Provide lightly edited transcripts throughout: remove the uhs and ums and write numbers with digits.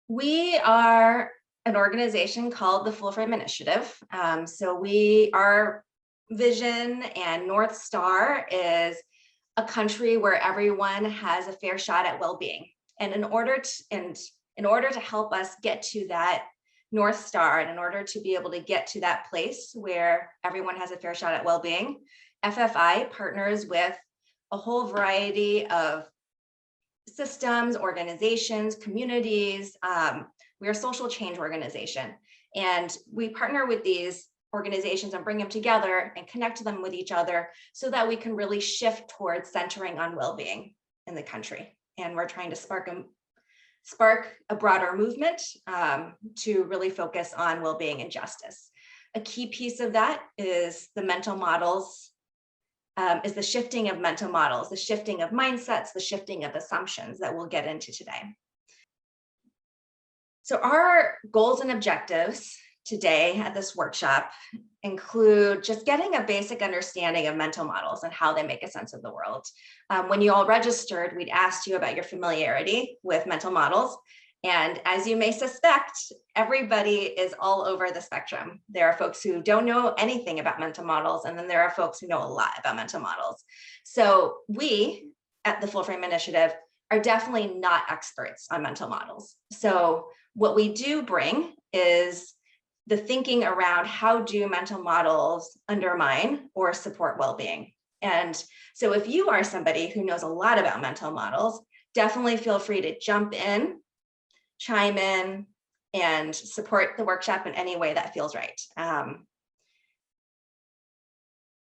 We are an organization called the Full Frame Initiative. Our vision and North Star is a country where everyone has a fair shot at well-being. And in order to help us get to that North Star, and in order to be able to get to that place where everyone has a fair shot at well-being, FFI partners with a whole variety of systems, organizations, communities. We're a social change organization, and we partner with these organizations and bring them together and connect them with each other so that we can really shift towards centering on well-being in the country. And we're trying to spark a broader movement to really focus on well-being and justice. A key piece of that is the mental models, is the shifting of mental models, the shifting of mindsets, the shifting of assumptions that we'll get into today. So our goals and objectives today at this workshop include just getting a basic understanding of mental models and how they make a sense of the world. When you all registered, we'd asked you about your familiarity with mental models. And as you may suspect, everybody is all over the spectrum. There are folks who don't know anything about mental models, and then there are folks who know a lot about mental models. So we at the Full Frame Initiative are definitely not experts on mental models. So what we do bring is the thinking around how do mental models undermine or support well-being. And so if you are somebody who knows a lot about mental models, definitely feel free to jump in, chime in, and support the workshop in any way that feels right.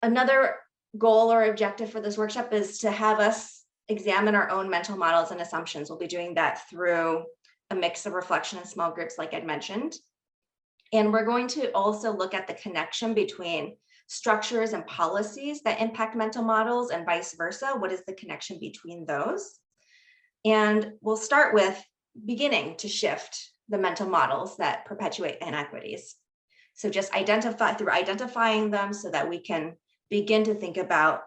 Another goal or objective for this workshop is to have us examine our own mental models and assumptions. We'll be doing that through a mix of reflection and small groups, like I'd mentioned. And we're going to also look at the connection between structures and policies that impact mental models and vice versa. What is the connection between those? And we'll start with beginning to shift the mental models that perpetuate inequities. So just identifying them so that we can begin to think about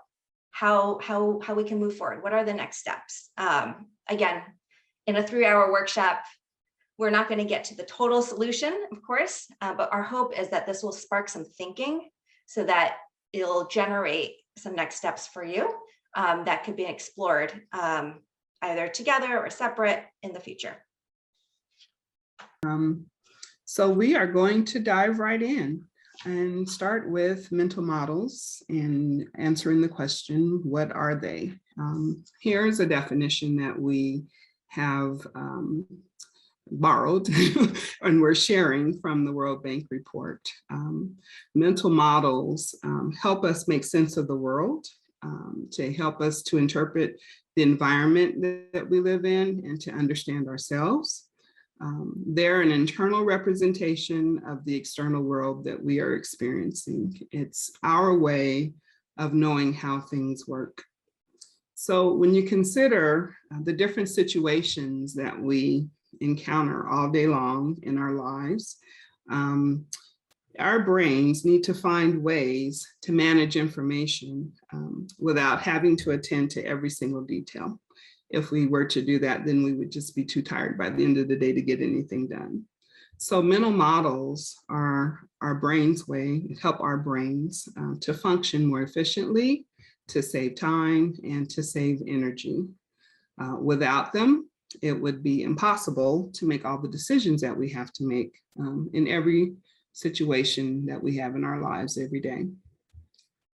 how we can move forward. What are the next steps? Again, in a 3-hour workshop, we're not going to get to the total solution, of course, but our hope is that this will spark some thinking so that it'll generate some next steps for you that could be explored either together or separate in the future. So we are going to dive right in and start with mental models and answering the question, what are they? Here's a definition that we have borrowed and we're sharing from the World Bank report. Mental models help us make sense of the world, to help us to interpret the environment that we live in and to understand ourselves. They're an internal representation of the external world that we are experiencing. It's our way of knowing how things work. So when you consider the different situations that we encounter all day long in our lives, our brains need to find ways to manage information without having to attend to every single detail. If we were to do that, then we would just be too tired by the end of the day to get anything done. So mental models are our brain's way, help our brains to function more efficiently, to save time, and to save energy. Without them, it would be impossible to make all the decisions that we have to make in every situation that we have in our lives every day.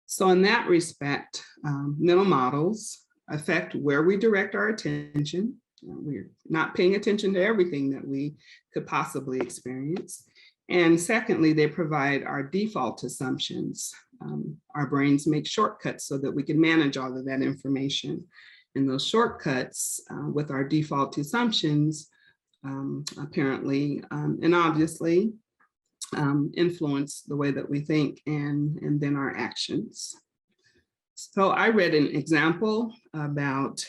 So in that respect, mental models affect where we direct our attention. We're not paying attention to everything that we could possibly experience. And secondly, they provide our default assumptions. Our brains make shortcuts so that we can manage all of that information. And those shortcuts with our default assumptions apparently and obviously influence the way that we think and then our actions. So I read an example about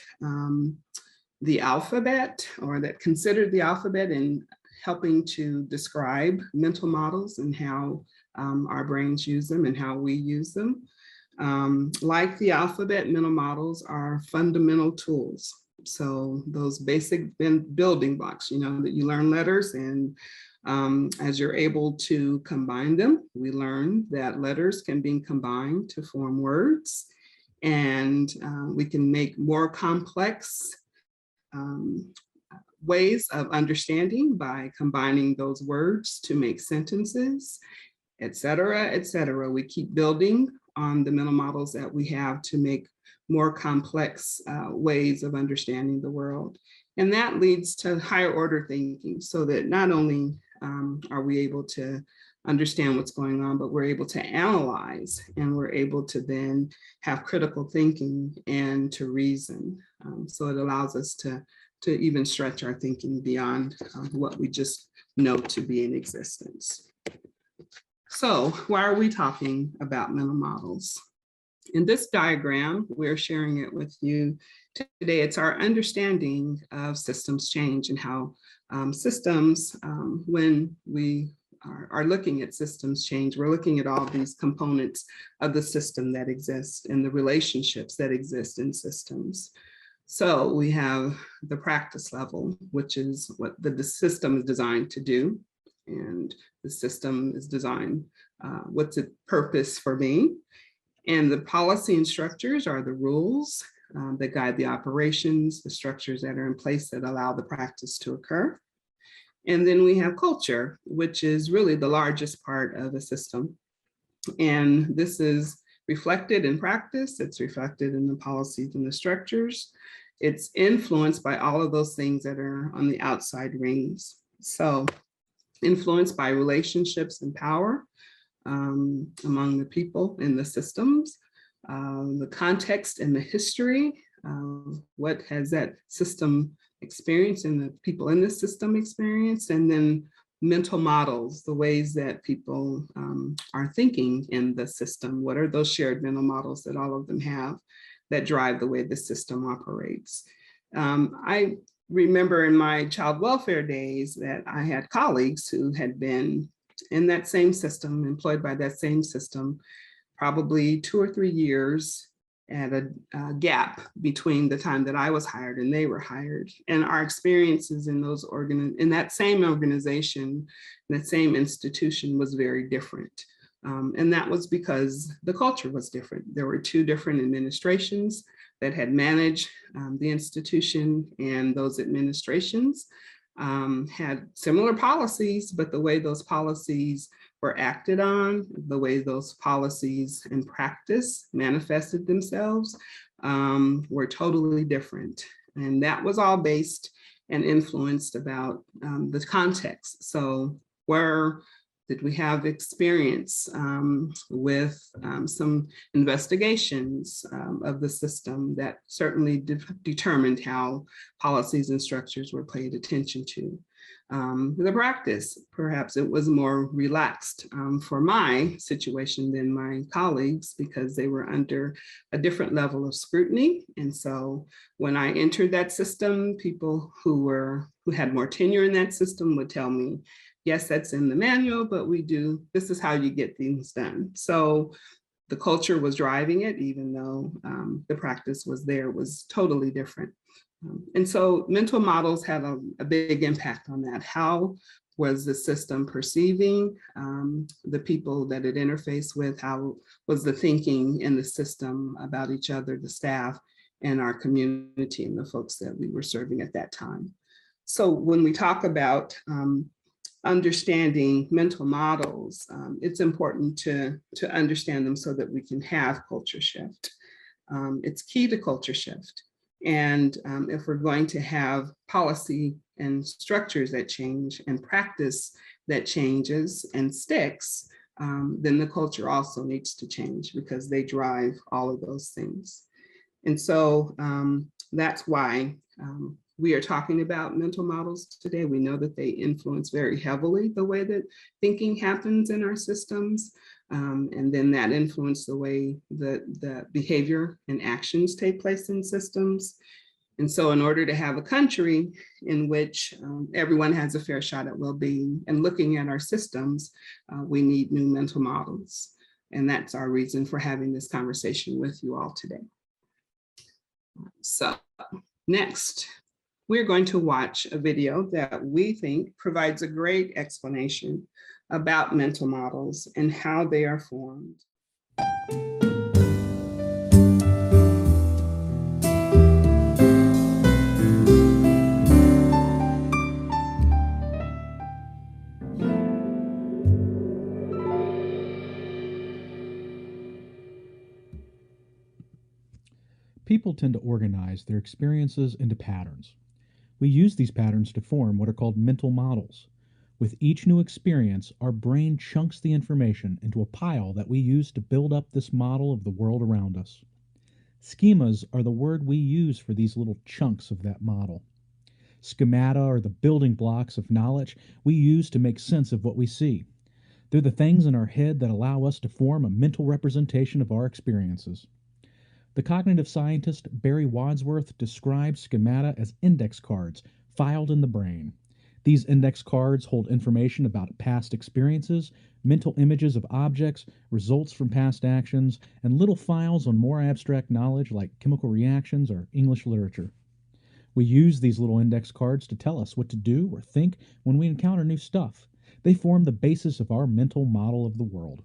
the alphabet, or that considered the alphabet in helping to describe mental models and how our brains use them and how we use them. Like the alphabet, mental models are fundamental tools So those basic building blocks, that you learn letters, and as you're able to combine them, we learn that letters can be combined to form words, and we can make more complex um, ways of understanding by combining those words to make sentences, et cetera, et cetera. We keep building on the mental models that we have to make more complex ways of understanding the world. And that leads to higher order thinking, so that not only are we able to understand what's going on, but we're able to analyze, and we're able to then have critical thinking and to reason. So it allows us to even stretch our thinking beyond what we just know to be in existence. So why are we talking about mental models? In this diagram, we're sharing it with you today. It's our understanding of systems change, and how systems, when we are looking at systems change, we're looking at all these components of the system that exist and the relationships that exist in systems. So we have the practice level, which is what the system is designed to do. And the system is designed, what's its purpose for being. And the policy and structures are the rules that guide the operations, the structures that are in place that allow the practice to occur. And then we have culture, which is really the largest part of a system. And this is reflected in practice, it's reflected in the policies and the structures. It's influenced by all of those things that are on the outside rings. So influenced by relationships and power among the people in the systems, the context and the history, what has that system experienced and the people in the system experienced, and then mental models, the ways that people are thinking in the system. What are those shared mental models that all of them have that drive the way the system operates? I remember in my child welfare days that I had colleagues who had been in that same system, employed by that same system, probably 2 or 3 years at a gap between the time that I was hired and they were hired. And our experiences in those in that same organization, that same institution, was very different. And that was because the culture was different. There were 2 different administrations that had managed the institution, and those administrations had similar policies, but the way those policies were acted on, the way those policies in practice manifested themselves, were totally different. And that was all based and influenced about the context. So where did we have experience with some investigations of the system that certainly determined how policies and structures were paid attention to. The practice, perhaps it was more relaxed for my situation than my colleagues, because they were under a different level of scrutiny. And so when I entered that system, people who had more tenure in that system would tell me, yes, that's in the manual, but this is how you get things done. So the culture was driving it, even though the practice was there, was totally different. And so mental models had a big impact on that. How was the system perceiving the people that it interfaced with? How was the thinking in the system about each other, the staff, and our community, and the folks that we were serving at that time? So when we talk about understanding mental models, it's important to understand them so that we can have culture shift. It's key to culture shift. And if we're going to have policy and structures that change and practice that changes and sticks, then the culture also needs to change, because they drive all of those things. And so that's why we are talking about mental models today. We know that they influence very heavily the way that thinking happens in our systems. And then that influences the way that the behavior and actions take place in systems. And so in order to have a country in which everyone has a fair shot at well-being and looking at our systems, we need new mental models. And that's our reason for having this conversation with you all today. So Next, we're going to watch a video that we think provides a great explanation about mental models and how they are formed. People tend to organize their experiences into patterns. We use these patterns to form what are called mental models. With each new experience, our brain chunks the information into a pile that we use to build up this model of the world around us. Schemas are the word we use for these little chunks of that model. Schemata are the building blocks of knowledge we use to make sense of what we see. They're the things in our head that allow us to form a mental representation of our experiences. The cognitive scientist Barry Wadsworth describes schemata as index cards filed in the brain. These index cards hold information about past experiences, mental images of objects, results from past actions, and little files on more abstract knowledge like chemical reactions or English literature. We use these little index cards to tell us what to do or think when we encounter new stuff. They form the basis of our mental model of the world.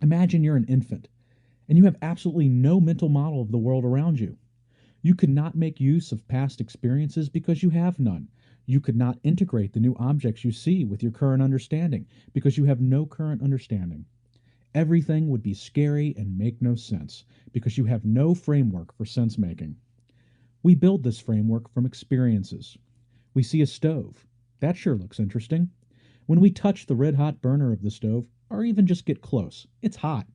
Imagine you're an infant and you have absolutely no mental model of the world around you. You could not make use of past experiences because you have none. You could not integrate the new objects you see with your current understanding because you have no current understanding. Everything would be scary and make no sense because you have no framework for sense making. We build this framework from experiences. We see a stove. That sure looks interesting. When we touch the red hot burner of the stove, or even just get close, it's hot.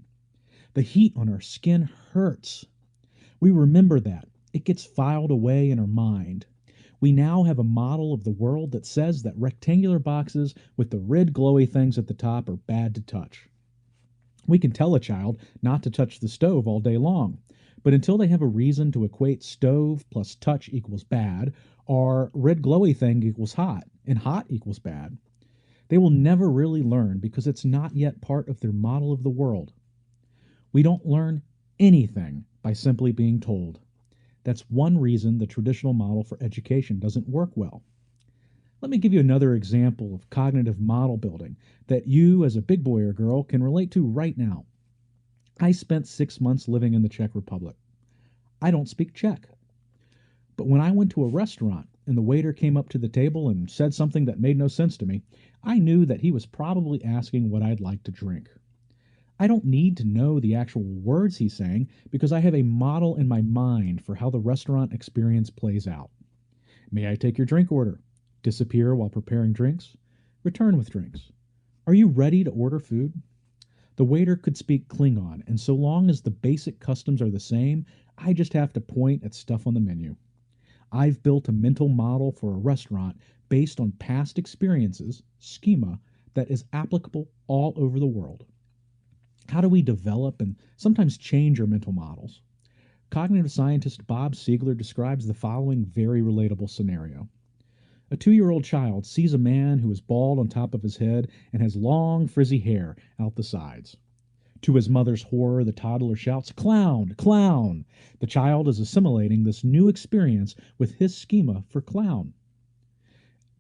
The heat on our skin hurts. We remember that. It gets filed away in our mind. We now have a model of the world that says that rectangular boxes with the red glowy things at the top are bad to touch. We can tell a child not to touch the stove all day long, but until they have a reason to equate stove plus touch equals bad, or red glowy thing equals hot, and hot equals bad, they will never really learn because it's not yet part of their model of the world. We don't learn anything by simply being told. That's one reason the traditional model for education doesn't work well. Let me give you another example of cognitive model building that you, as a big boy or girl, can relate to right now. I spent 6 months living in the Czech Republic. I don't speak Czech. But when I went to a restaurant and the waiter came up to the table and said something that made no sense to me, I knew that he was probably asking what I'd like to drink. I don't need to know the actual words he's saying because I have a model in my mind for how the restaurant experience plays out. May I take your drink order? Disappear while preparing drinks? Return with drinks. Are you ready to order food? The waiter could speak Klingon, and so long as the basic customs are the same, I just have to point at stuff on the menu. I've built a mental model for a restaurant based on past experiences, schema, that is applicable all over the world. How do we develop and sometimes change our mental models? Cognitive scientist Bob Siegler describes the following very relatable scenario. A 2-year-old child sees a man who is bald on top of his head and has long, frizzy hair out the sides. To his mother's horror, the toddler shouts, "Clown! Clown!" The child is assimilating this new experience with his schema for clown.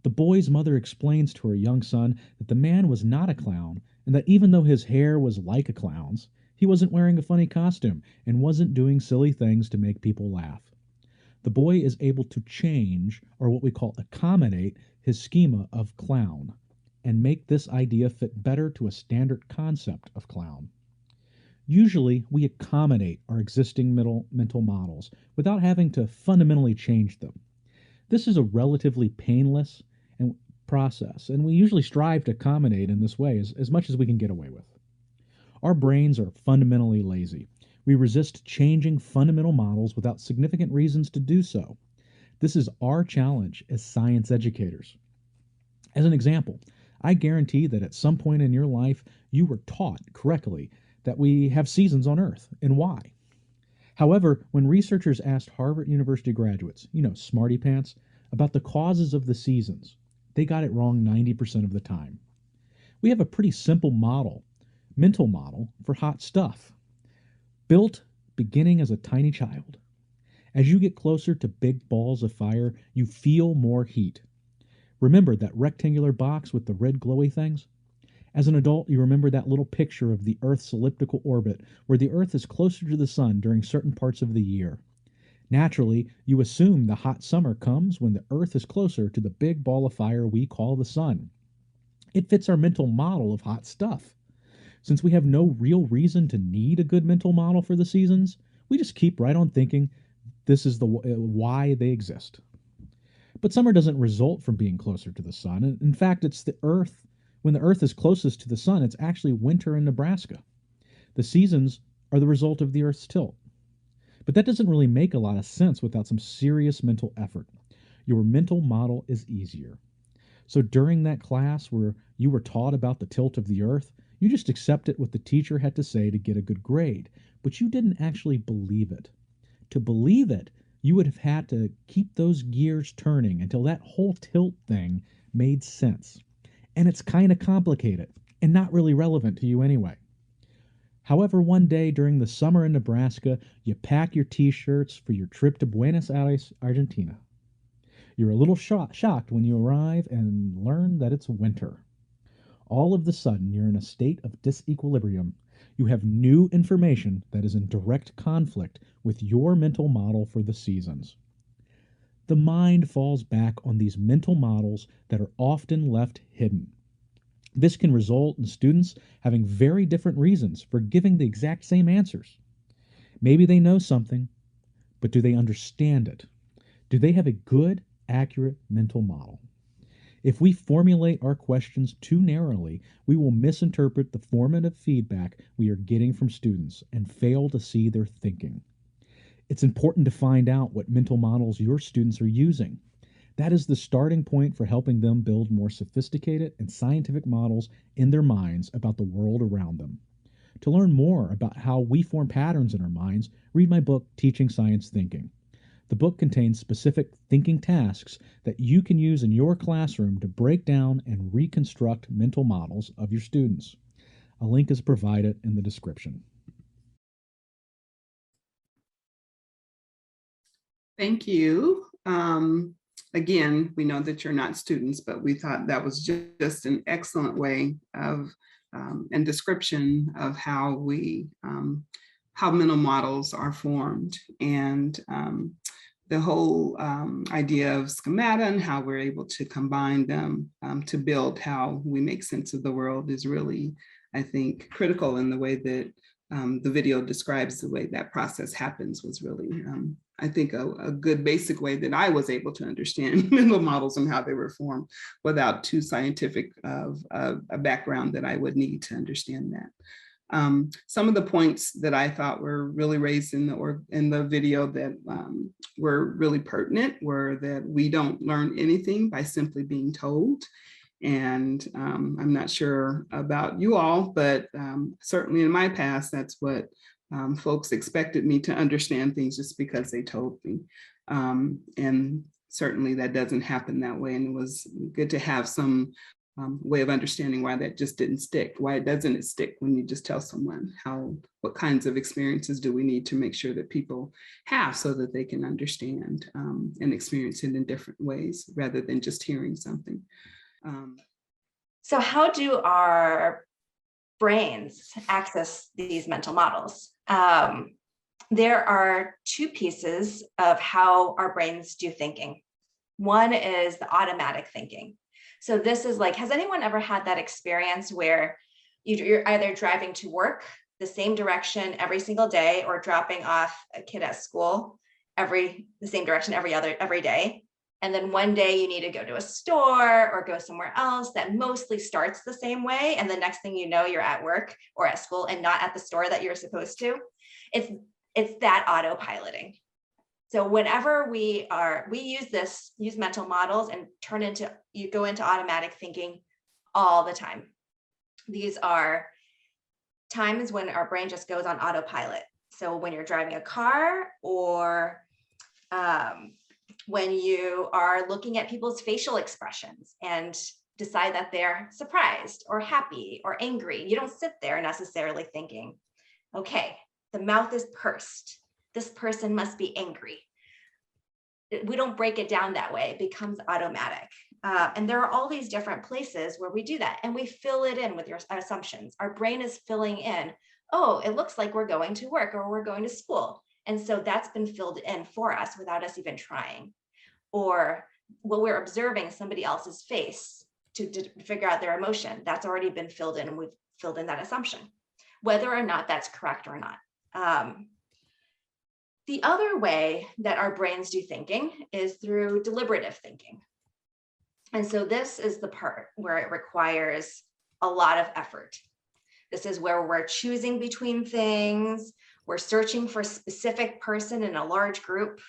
The boy's mother explains to her young son that the man was not a clown and that even though his hair was like a clown's, he wasn't wearing a funny costume and wasn't doing silly things to make people laugh. The boy is able to change, or what we call accommodate, his schema of clown and make this idea fit better to a standard concept of clown. Usually, we accommodate our existing mental models without having to fundamentally change them. This is a relatively painless and process, and we usually strive to accommodate in this way as much as we can get away with. Our brains are fundamentally lazy. We resist changing fundamental models without significant reasons to do so. This is our challenge as science educators. As an example, I guarantee that at some point in your life, you were taught correctly that we have seasons on Earth and why. However, when researchers asked Harvard University graduates, smarty pants, about the causes of the seasons, they got it wrong 90% of the time. We have a pretty simple mental model for hot stuff, built beginning as a tiny child. As you get closer to big balls of fire, you feel more heat. Remember that rectangular box with the red glowy things? As an adult, you remember that little picture of the Earth's elliptical orbit where the Earth is closer to the sun during certain parts of the year. Naturally, you assume the hot summer comes when the Earth is closer to the big ball of fire we call the sun. It fits our mental model of hot stuff. Since we have no real reason to need a good mental model for the seasons, we just keep right on thinking this is the why they exist. But summer doesn't result from being closer to the sun. In fact, it's the Earth. When the Earth is closest to the sun, it's actually winter in Nebraska. The seasons are the result of the Earth's tilt. But that doesn't really make a lot of sense without some serious mental effort. Your mental model is easier. So during that class where you were taught about the tilt of the Earth, you just accepted what the teacher had to say to get a good grade, but you didn't actually believe it. To believe it, you would have had to keep those gears turning until that whole tilt thing made sense. And it's kind of complicated and not really relevant to you anyway. However, one day during the summer in Nebraska, you pack your t-shirts for your trip to Buenos Aires, Argentina. You're a little shocked when you arrive and learn that it's winter. All of the sudden, you're in a state of disequilibrium. You have new information that is in direct conflict with your mental model for the seasons. The mind falls back on these mental models that are often left hidden. This can result in students having very different reasons for giving the exact same answers. Maybe they know something, but do they understand it? Do they have a good, accurate mental model? If we formulate our questions too narrowly, we will misinterpret the formative feedback we are getting from students and fail to see their thinking. It's important to find out what mental models your students are using. That is the starting point for helping them build more sophisticated and scientific models in their minds about the world around them. To learn more about how we form patterns in our minds, read my book, Teaching Science Thinking. The book contains specific thinking tasks that you can use in your classroom to break down and reconstruct mental models of your students. A link is provided in the description. Thank you. Again, we know that you're not students, but we thought that was just an excellent way of and description of how how mental models are formed, and the whole idea of schemata and how we're able to combine them to build how we make sense of the world is really, I think, critical in the way that the video describes the way that process happens was really, I think, a good basic way that I was able to understand mental models and how they were formed without too scientific of a background that I would need to understand that. Some of the points that I thought were really raised in the video that were really pertinent were that we don't learn anything by simply being told. And I'm not sure about you all, but certainly in my past, that's what folks expected me to understand things just because they told me. And certainly that doesn't happen that way. And it was good to have some way of understanding why that just didn't stick. Why doesn't it stick when you just tell someone? What kinds of experiences do we need to make sure that people have so that they can understand and experience it in different ways rather than just hearing something? So how do our brains access these mental models? There are two pieces of how our brains do thinking. One is the automatic thinking. So this is like, has anyone ever had that experience where you're either driving to work the same direction every single day or dropping off a kid at school the same direction every day? And then one day you need to go to a store or go somewhere else that mostly starts the same way. And the next thing you know, you're at work or at school and not at the store that you're supposed to. It's that autopiloting. So whenever we use mental models and you go into automatic thinking all the time. These are times when our brain just goes on autopilot. So when you're driving a car or when you are looking at people's facial expressions and decide that they're surprised or happy or angry, you don't sit there necessarily thinking, okay, the mouth is pursed. This person must be angry. we don't break it down that way. It becomes automatic. And there are all these different places where we do that, and we fill it in with your assumptions. Our brain is filling in, oh, it looks like we're going to work or we're going to school. And so that's been filled in for us without us even trying. Or what we're observing somebody else's face to figure out their emotion, that's already been filled in, and we've filled in that assumption, whether or not that's correct or not. The other way that our brains do thinking is through deliberative thinking. And so this is the part where it requires a lot of effort. This is where we're choosing between things. We're searching for a specific person in a large group.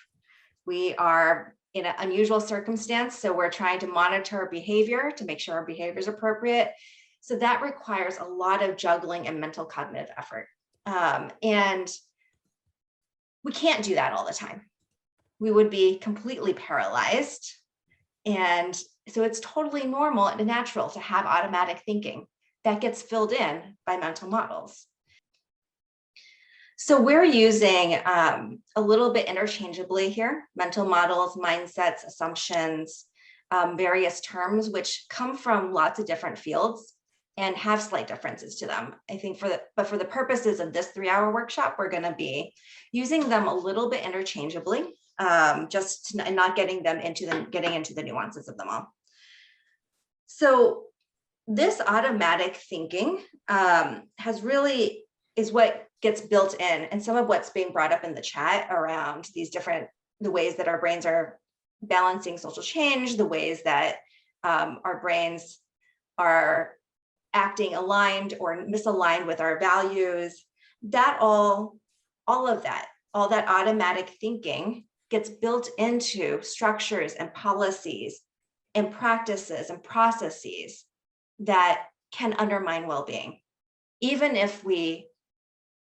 We are in an unusual circumstance, so we're trying to monitor our behavior to make sure our behavior is appropriate. So that requires a lot of juggling and mental cognitive effort. And we can't do that all the time. We would be completely paralyzed. And so it's totally normal and natural to have automatic thinking that gets filled in by mental models. So we're using a little bit interchangeably here, mental models, mindsets, assumptions, various terms, which come from lots of different fields and have slight differences to them. I think for the purposes of this 3-hour workshop, we're going to be using them a little bit interchangeably, just not getting into the nuances of them all. So this automatic thinking is what gets built in, and some of what's being brought up in the chat around the ways that our brains are balancing social change, the ways that our brains are acting aligned or misaligned with our values. That all that automatic thinking gets built into structures and policies and practices and processes that can undermine well-being. Even if we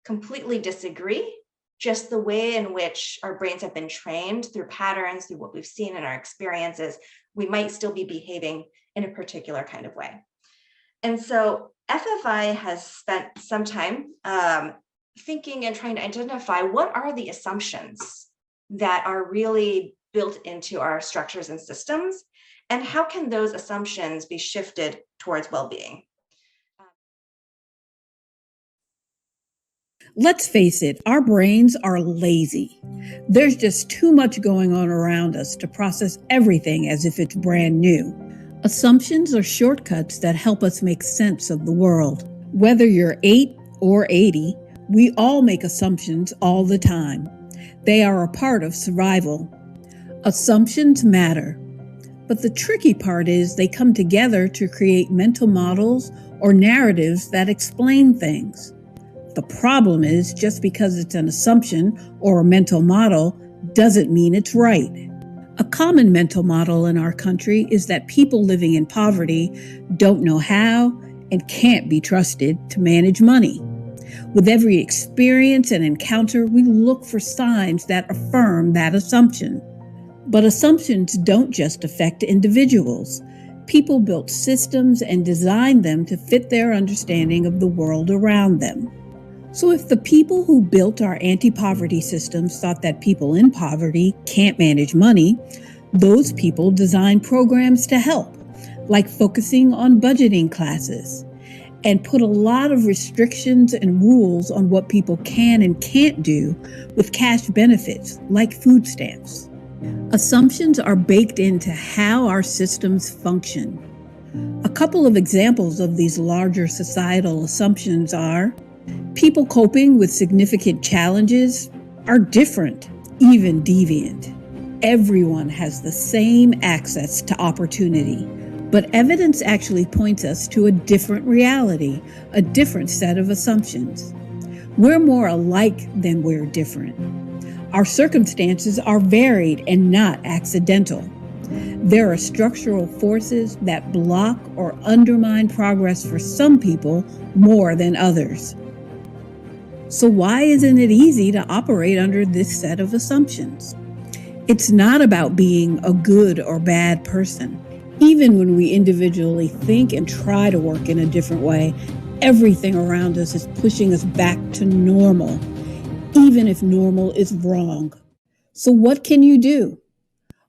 completely disagree, just the way in which our brains have been trained through patterns, through what we've seen in our experiences, we might still be behaving in a particular kind of way. And so FFI has spent some time thinking and trying to identify what are the assumptions that are really built into our structures and systems, and how can those assumptions be shifted towards well-being. Let's face it, our brains are lazy. There's just too much going on around us to process everything as if it's brand new. Assumptions are shortcuts that help us make sense of the world. Whether you're 8 or 80, we all make assumptions all the time. They are a part of survival. Assumptions matter. But the tricky part is they come together to create mental models or narratives that explain things. The problem is, just because it's an assumption or a mental model doesn't mean it's right. A common mental model in our country is that people living in poverty don't know how and can't be trusted to manage money. With every experience and encounter, we look for signs that affirm that assumption. But assumptions don't just affect individuals. People built systems and designed them to fit their understanding of the world around them. So if the people who built our anti-poverty systems thought that people in poverty can't manage money, those people designed programs to help, like focusing on budgeting classes, and put a lot of restrictions and rules on what people can and can't do with cash benefits, like food stamps. Assumptions are baked into how our systems function. A couple of examples of these larger societal assumptions are: people coping with significant challenges are different, even deviant. Everyone has the same access to opportunity, but evidence actually points us to a different reality, a different set of assumptions. We're more alike than we're different. Our circumstances are varied and not accidental. There are structural forces that block or undermine progress for some people more than others. So why isn't it easy to operate under this set of assumptions? It's not about being a good or bad person. Even when we individually think and try to work in a different way, everything around us is pushing us back to normal, even if normal is wrong. So what can you do?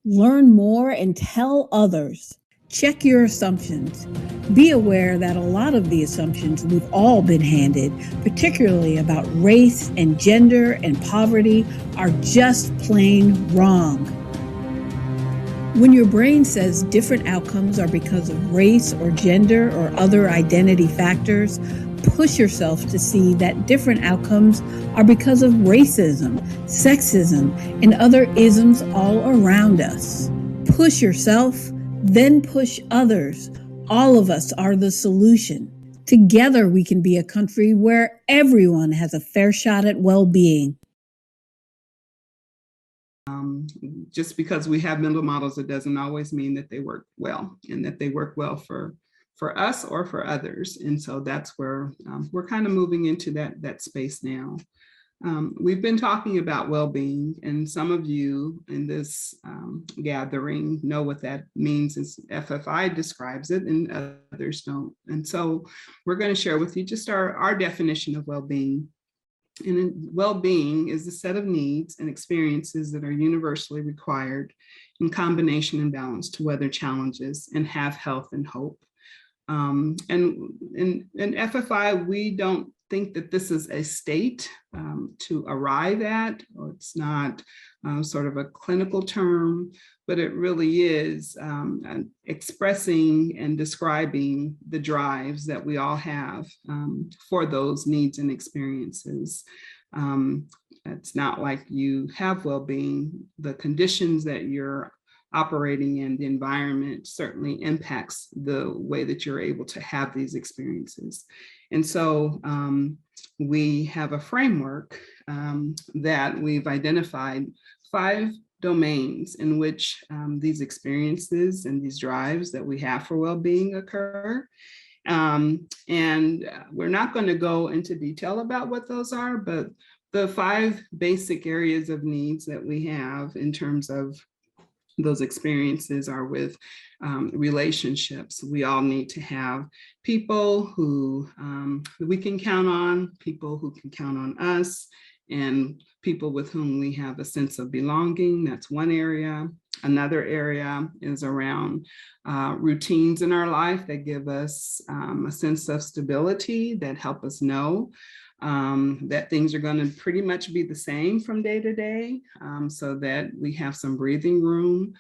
Learn more and tell others. Check your assumptions. Be aware that a lot of the assumptions we've all been handed, particularly about race and gender and poverty, are just plain wrong. When your brain says different outcomes are because of race or gender or other identity factors, push yourself to see that different outcomes are because of racism, sexism, and other isms all around us. Push yourself, then push others. All of us are the solution. Together, we can be a country where everyone has a fair shot at well-being. Just because we have mental models, it doesn't always mean that they work well and that they work well for us or for others. And so that's where we're kind of moving into that space now. We've been talking about well-being, and some of you in this gathering know what that means as FFI describes it, and others don't. And so we're going to share with you just our definition of well-being. And well-being is a set of needs and experiences that are universally required in combination and balance to weather challenges and have health and hope. And in FFI, we don't think that this is a state to arrive at, or it's not sort of a clinical term, but it really is expressing and describing the drives that we all have for those needs and experiences. It's not like you have well-being. The conditions that you're operating in, the environment certainly impacts the way that you're able to have these experiences. And so we have a framework that we've identified 5 domains in which these experiences and these drives that we have for well-being occur. And we're not going to go into detail about what those are, but the 5 basic areas of needs that we have in terms of those experiences are with relationships. We all need to have people who we can count on, people who can count on us, and people with whom we have a sense of belonging. That's one area. Another area is around routines in our life that give us a sense of stability, that help us know that things are going to pretty much be the same from day to day, so that we have some breathing room,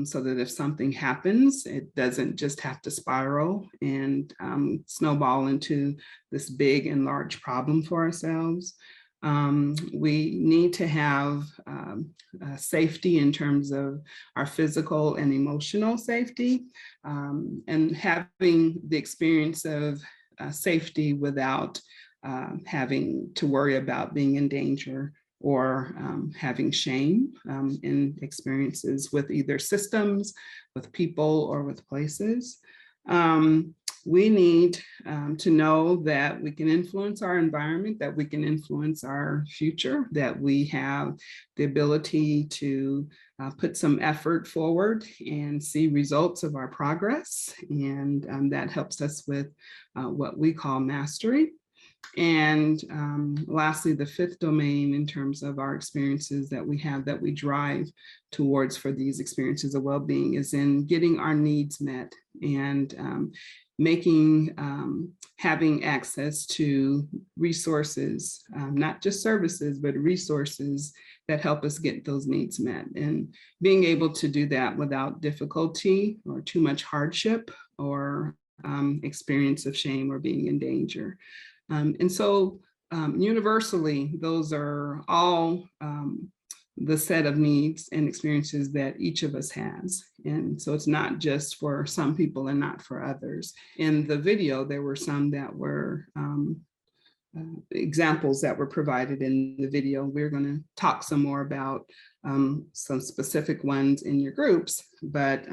so that if something happens, it doesn't just have to spiral and snowball into this big and large problem for ourselves. We need to have safety in terms of our physical and emotional safety, and having the experience of safety without having to worry about being in danger or having shame in experiences with either systems, with people, or with places. We need to know that we can influence our environment, that we can influence our future, that we have the ability to put some effort forward and see results of our progress. And that helps us with what we call mastery. And lastly, the 5th domain in terms of our experiences that we have, that we drive towards for these experiences of well-being, is in getting our needs met and having access to resources, not just services, but resources that help us get those needs met, and being able to do that without difficulty or too much hardship or experience of shame or being in danger. And so universally, those are all the set of needs and experiences that each of us has. And so it's not just for some people and not for others. In the video, there were some that were examples that were provided in the video. We're going to talk some more about some specific ones in your groups, but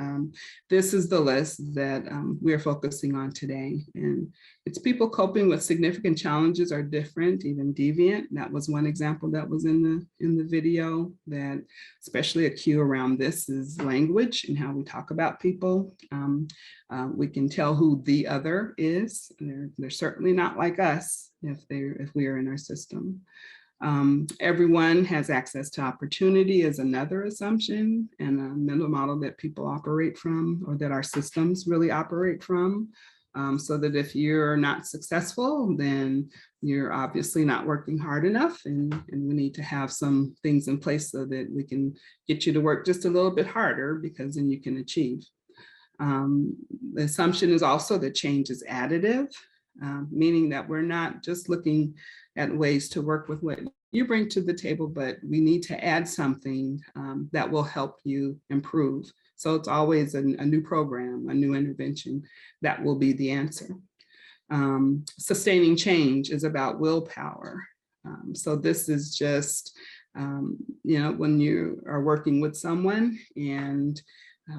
this is the list that we're focusing on today. And it's people coping with significant challenges are different, even deviant. That was one example that was in the video, that especially a cue around this is language and how we talk about people. We can tell who the other is. They're certainly not like us if we are in our system. Everyone has access to opportunity is another assumption and a mental model that people operate from, or that our systems really operate from. So that if you're not successful, then you're obviously not working hard enough, and we need to have some things in place so that we can get you to work just a little bit harder, because then you can achieve. The assumption is also that change is additive, meaning that we're not just looking at ways to work with what you bring to the table, but we need to add something that will help you improve. So it's always a new program, a new intervention that will be the answer. Sustaining change is about willpower. So this is just, when you are working with someone and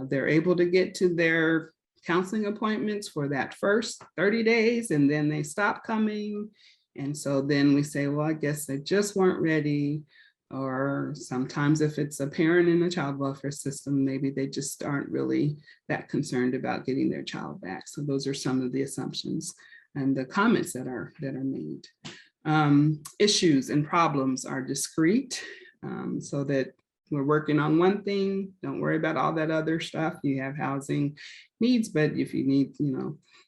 they're able to get to their counseling appointments for that first 30 days, and then they stop coming. And so then we say, well, I guess they just weren't ready. Or sometimes if it's a parent in a child welfare system, maybe they just aren't really that concerned about getting their child back. So those are some of the assumptions and the comments that are made. Issues and problems are discrete, so that we're working on one thing, don't worry about all that other stuff. You have housing needs, but if you need,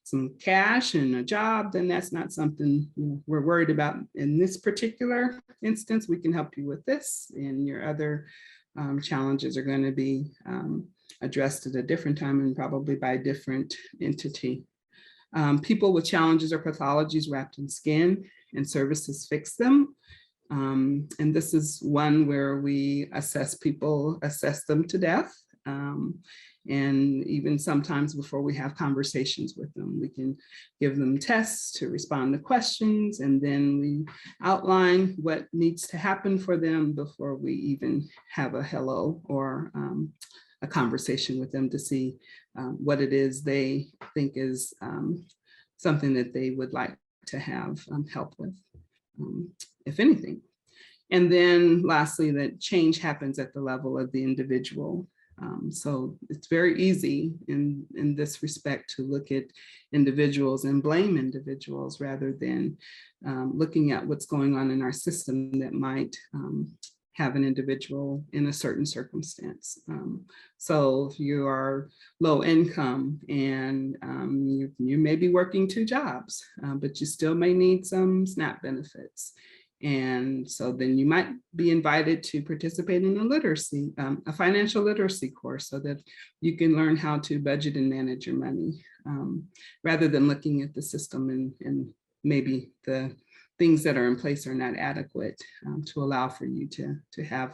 some cash and a job, then that's not something we're worried about. In this particular instance, we can help you with this, and your other challenges are going to be addressed at a different time and probably by a different entity. People with challenges or pathologies wrapped in skin, and services fix them. And this is one where we assess them to death. And even sometimes before we have conversations with them, we can give them tests to respond to questions, and then we outline what needs to happen for them before we even have a hello or a conversation with them to see what it is they think is something that they would like to have help with, if anything. And then lastly, that change happens at the level of the individual. So it's very easy in this respect to look at individuals and blame individuals rather than looking at what's going on in our system that might have an individual in a certain circumstance. So if you are low income and you may be working 2 jobs, but you still may need some SNAP benefits. And so then you might be invited to participate in a financial literacy course, so that you can learn how to budget and manage your money, rather than looking at the system and maybe the things that are in place are not adequate to allow for you to have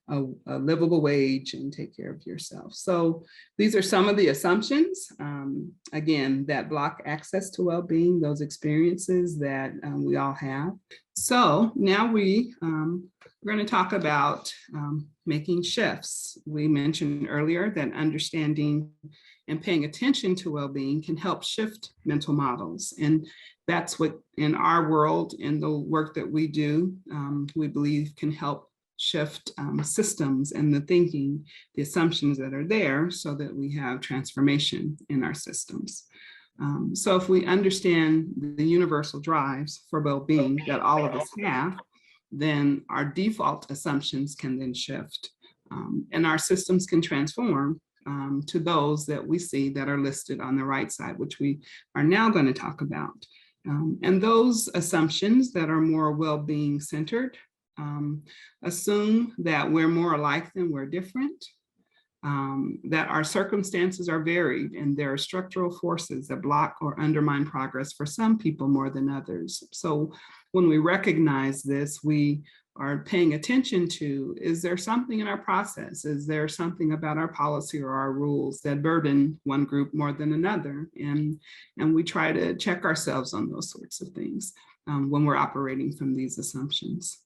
a livable wage and take care of yourself. So these are some of the assumptions, again, that block access to well-being, those experiences that we all have. So now we're going to talk about making shifts. We mentioned earlier that understanding and paying attention to well-being can help shift mental models. And that's what, in our world, in the work that we do, we believe can help shift systems and the thinking, the assumptions that are there, so that we have transformation in our systems. So if we understand the universal drives for well-being that all of us have, then our default assumptions can then shift, and our systems can transform to those that we see that are listed on the right side, which we are now going to talk about. And those assumptions that are more well-being centered assume that we're more alike than we're different, that our circumstances are varied, and there are structural forces that block or undermine progress for some people more than others. So when we recognize this, we are paying attention to, is there something in our process? Is there something about our policy or our rules that burden one group more than another? And we try to check ourselves on those sorts of things when we're operating from these assumptions.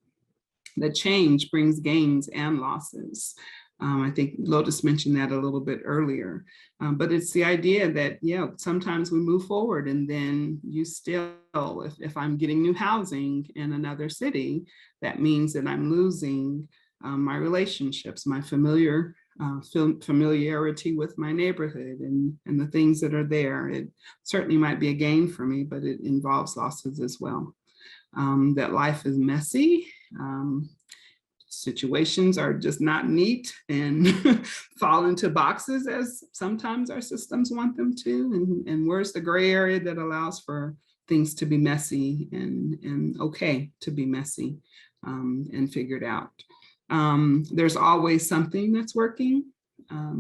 The change brings gains and losses. I think Lotus mentioned that a little bit earlier, but it's the idea that, sometimes we move forward and then you still, if I'm getting new housing in another city, that means that I'm losing my relationships, my familiarity with my neighborhood and the things that are there. It certainly might be a gain for me, but it involves losses as well. That life is messy, Situations are just not neat and fall into boxes as sometimes our systems want them to. And where's the gray area that allows for things to be messy and okay to be messy and figured out. There's always something that's working.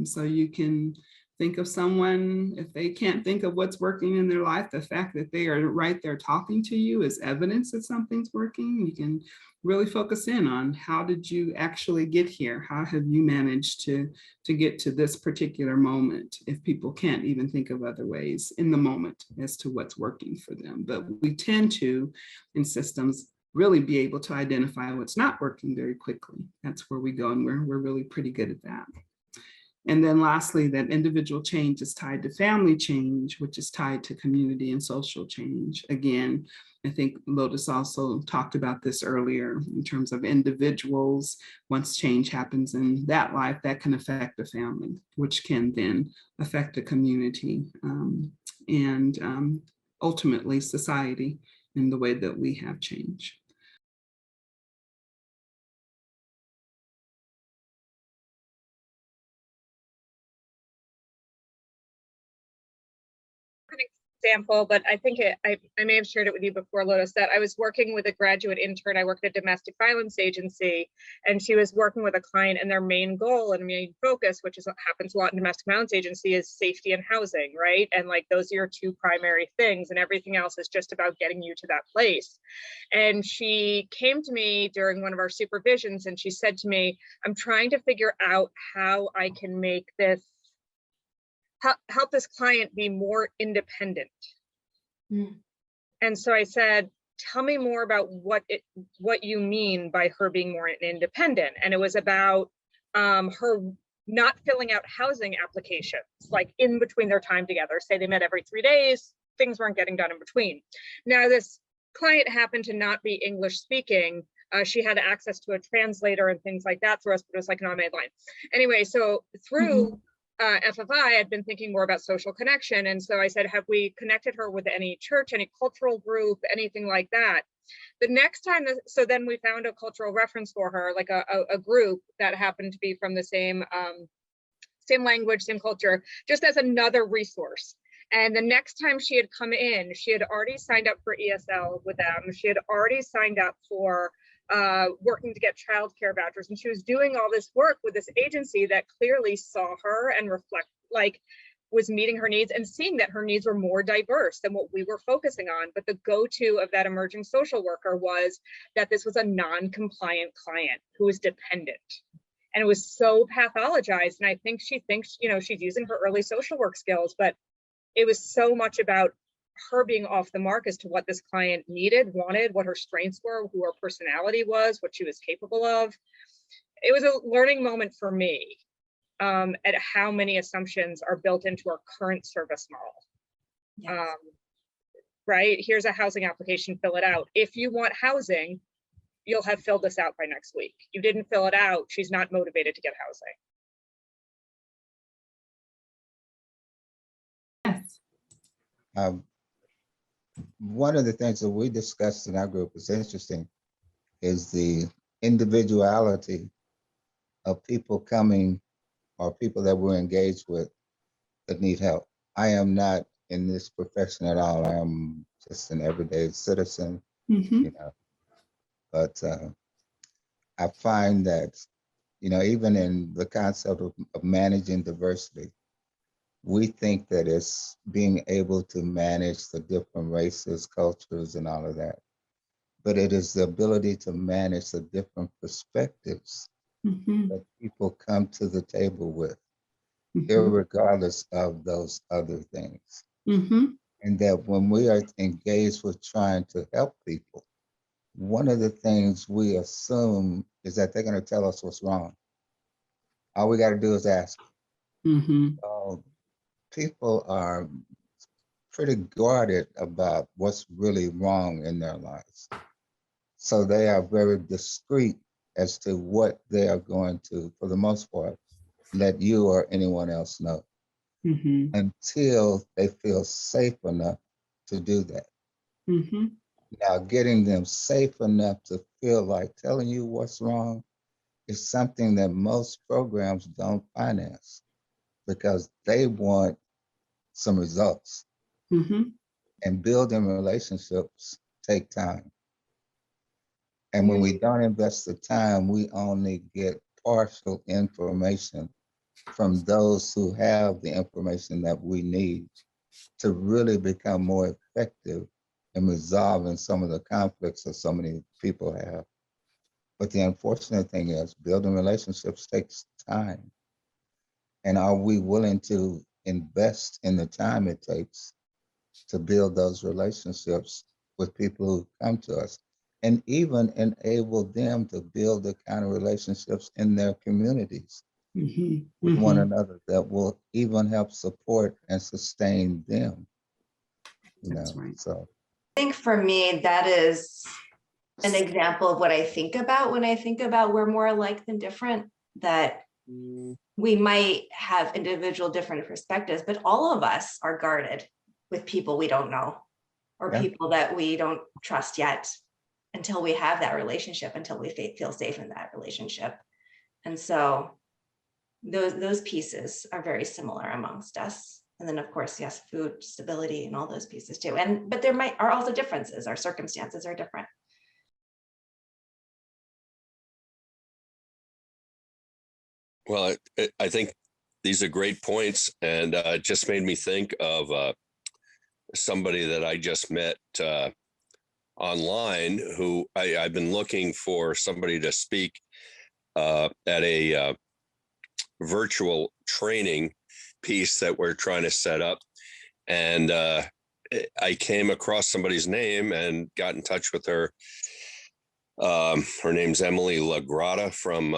So you can think of someone, if they can't think of what's working in their life, the fact that they are right there talking to you is evidence that something's working. You can really focus in on how did you actually get here? How have you managed to get to this particular moment if people can't even think of other ways in the moment as to what's working for them. But we tend to, in systems, really be able to identify what's not working very quickly. That's where we go, and we're really pretty good at that. And then lastly, that individual change is tied to family change, which is tied to community and social change. Again, I think Lotus also talked about this earlier in terms of individuals. Once change happens in that life, that can affect the family, which can then affect the community and ultimately society in the way that we have change. Example, but I think I may have shared it with you before, Lotus, that I was working with a graduate intern. I worked at a domestic violence agency, and she was working with a client, and their main goal and main focus, which is what happens a lot in domestic violence agency, is safety and housing, right? And like those are your two primary things, and everything else is just about getting you to that place. And she came to me during one of our supervisions, and she said to me, I'm trying to figure out how I can make this help this client be more independent. And so I said, tell me more about what you mean by her being more independent. And it was about her not filling out housing applications, like in between their time together. Say they met every 3 days, things weren't getting done in between. Now this client happened to not be English speaking. She had access to a translator and things like that through us, but it was like an automated line. Anyway, so through FFI, I'd been thinking more about social connection. And so I said, have we connected her with any church, any cultural group, anything like that? The next time, so then we found a cultural reference for her, like a group that happened to be from the same language, same culture, just as another resource. And the next time she had come in, she had already signed up for ESL with them. She had already signed up for working to get childcare vouchers, and she was doing all this work with this agency that clearly saw her and was meeting her needs and seeing that her needs were more diverse than what we were focusing on. But the go-to of that emerging social worker was that this was a non-compliant client who was dependent, and it was so pathologized. And I think she thinks, she's using her early social work skills, but it was so much about her being off the mark as to what this client needed, wanted, what her strengths were, who her personality was, what she was capable of. It was a learning moment for me at how many assumptions are built into our current service model. Yes. Right? Here's a housing application, fill it out. If you want housing, you'll have filled this out by next week. You didn't fill it out, she's not motivated to get housing. Yes. One of the things that we discussed in our group is interesting is the individuality of people coming or people that we're engaged with that need help. I am not in this profession at all. I am just an everyday citizen, but I find that, even in the concept of managing diversity, we think that it's being able to manage the different races, cultures, and all of that. But it is the ability to manage the different perspectives that people come to the table with, irregardless of those other things. And that when we are engaged with trying to help people, one of the things we assume is that they're going to tell us what's wrong. All we got to do is ask. People are pretty guarded about what's really wrong in their lives. So they are very discreet as to what they are going to, for the most part, let you or anyone else know until they feel safe enough to do that. Now, getting them safe enough to feel like telling you what's wrong is something that most programs don't finance because they want some results. Mhm. And building relationships take time. And when we don't invest the time, we only get partial information from those who have the information that we need to really become more effective in resolving some of the conflicts that so many people have. But the unfortunate thing is building relationships takes time. And are we willing to invest in the time it takes to build those relationships with people who come to us, and even enable them to build the kind of relationships in their communities Mhm. with one Mhm. another that will even help support and sustain them, That's right. so. I think for me, that is an example of what I think about when I think about we're more alike than different, that we might have individual different perspectives, but all of us are guarded with people we don't know or Yeah. people that we don't trust yet until we have that relationship, until we feel safe in that relationship. And so those pieces are very similar amongst us. And then of course, yes, food, stability, and all those pieces too. But there are also differences. Our circumstances are different. Well, I think these are great points, and it just made me think of somebody that I just met online who I've been looking for somebody to speak at a virtual training piece that we're trying to set up. And I came across somebody's name and got in touch with her. Her name's Emily LaGrata from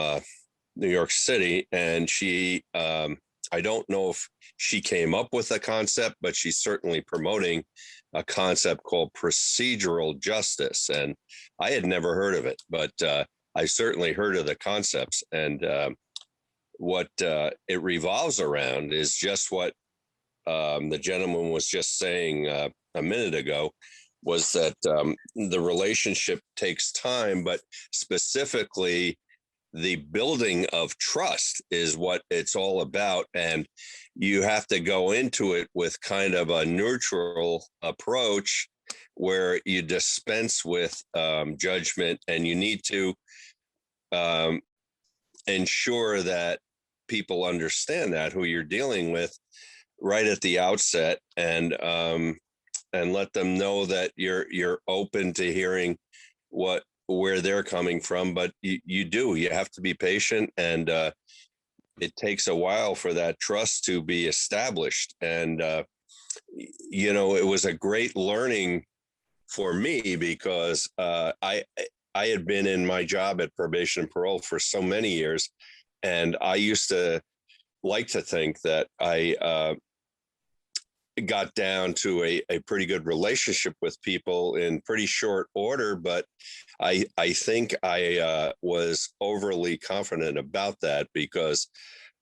New York City. And she, I don't know if she came up with a concept, but she's certainly promoting a concept called procedural justice. And I had never heard of it, but I certainly heard of the concepts. And what it revolves around is just what the gentleman was just saying a minute ago, was that the relationship takes time, but specifically the building of trust is what it's all about. And you have to go into it with kind of a neutral approach where you dispense with judgment, and you need to ensure that people understand that who you're dealing with right at the outset, and let them know that you're open to hearing where they're coming from. But you have to be patient, and it takes a while for that trust to be established. And it was a great learning for me, because I had been in my job at probation and parole for so many years, and I used to like to think that I got down to a pretty good relationship with people in pretty short order, but I think I was overly confident about that, because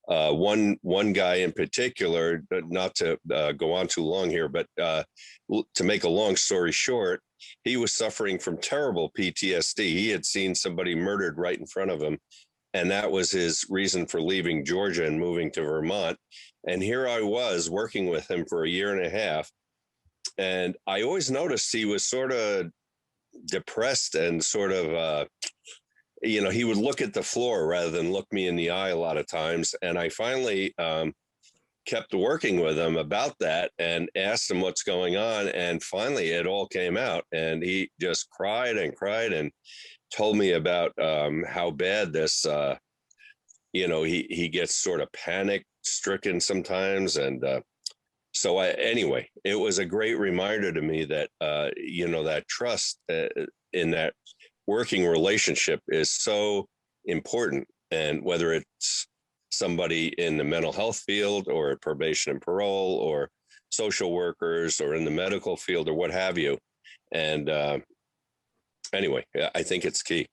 one guy in particular, not to go on too long here, but to make a long story short, he was suffering from terrible PTSD. He had seen somebody murdered right in front of him, and that was his reason for leaving Georgia and moving to Vermont. And here I was working with him for a year and a half. And I always noticed he was sort of depressed and sort of, he would look at the floor rather than look me in the eye a lot of times. And I finally kept working with him about that and asked him what's going on. And finally, it all came out. And he just cried and told me about how bad this, he gets sort of panic stricken sometimes. And so anyway, it was a great reminder to me that, that trust in that working relationship is so important. And whether it's somebody in the mental health field or probation and parole or social workers or in the medical field or what have you. And anyway, I think it's key.